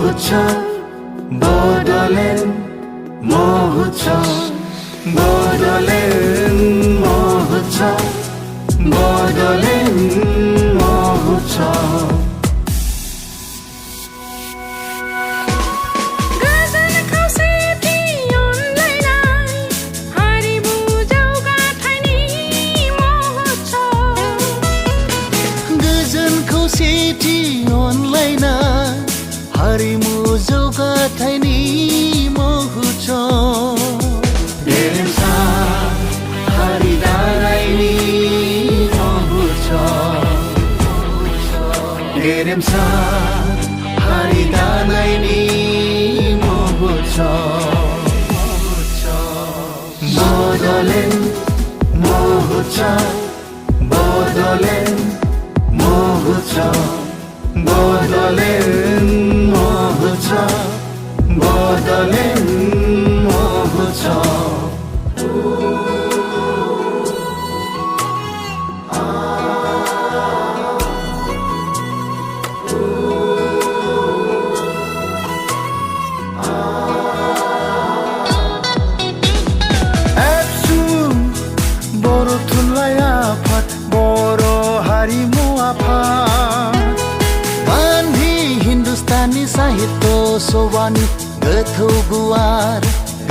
মহোৎসব বড়লেণ্ড মহোৎসব বড়লেণ্ড মহোৎসব বড়লেণ্ড মহোৎসব हारिमु जौगाथायनि महोत्सव गेरेमसा हारि दानायनि महोत्सव गेरेमसा हारि दानायनि महोत्सव बड़लेण्ड महोत्सव बड़लेण्ड महोत्सव बड़लेण्ड महोत्सव बड़लेण्ड महोत्सव एबसु बर' थुनलाइ आफाद बर' हारिमु आफाद गान्धी हिन्दुस्तानी साहित्य सभानि गोथौ गुवार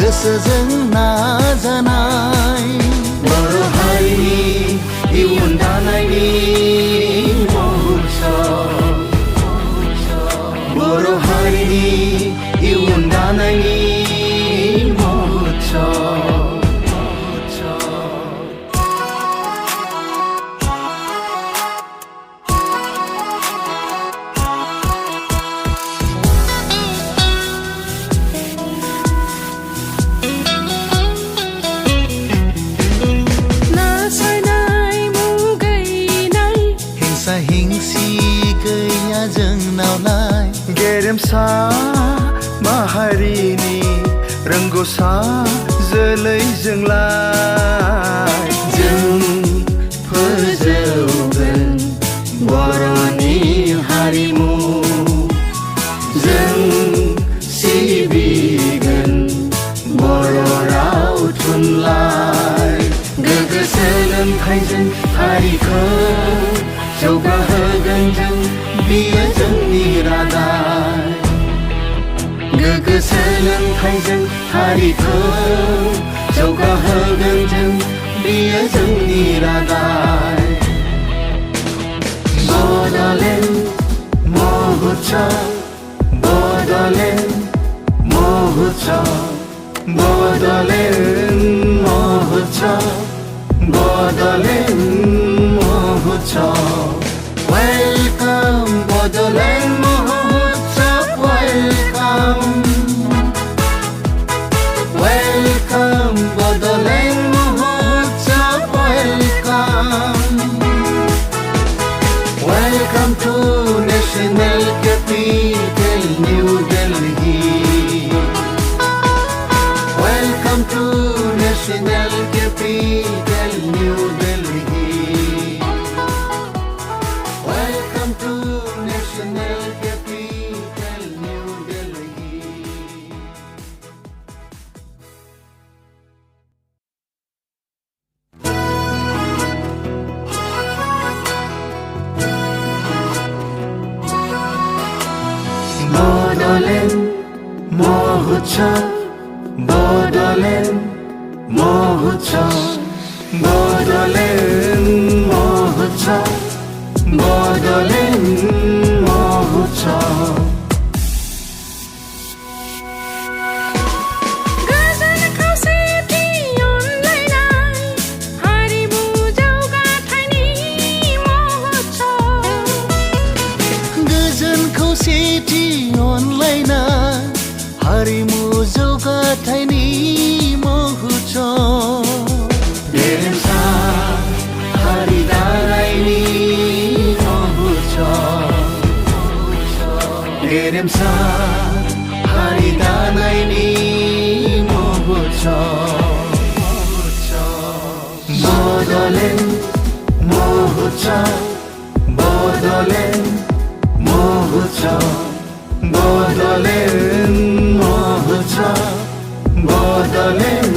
गोसोजों नाजानाय बर' हारिनि इयुन दानायनि महोत्सव बर' हारिनि इयुन दानायनि महोत्सव गेरेमसा माहारिनि रोंग'सा जोलैजोंलाय जों फोजौगोन बर'नि हारिमु जों सिबिगोन बर' राव थुनलाइ गोग्गो सोलोंथाइजों हारिखौ जौगाहोगोन जों बियो जोंनि रादाय गोग्गो सोलोंथाइजों हारिखौ जौगाहोगोन जों बियो जोंनि रादाय बड़लेण्ड महोत्सव बड़लेण्ड महोत्सव बड़लेण्ड महोत्सव बड़लेण्ड महोत्सव Welcome Bodoland Mahotsav welcome Welcome Bodoland Mahotsav welcome Welcome to National Capital New Delhi Welcome to National Capital New Delhi Welcome to National Capital New Delhi Bodoland Mahotsav Bodoland Mahotsav Bodoland Mahotsav बड़लेण्ड महोत्सव हारिमु जौगाथायनि महोत्सव गेरेमसा हारि दानायनि गेरेमसा हारि दानायनि महोत्सव बड़लेण्ड महोत्सव बड़लेण्ड महोत्सव बड़लेण्ड बदले मोह छ बदले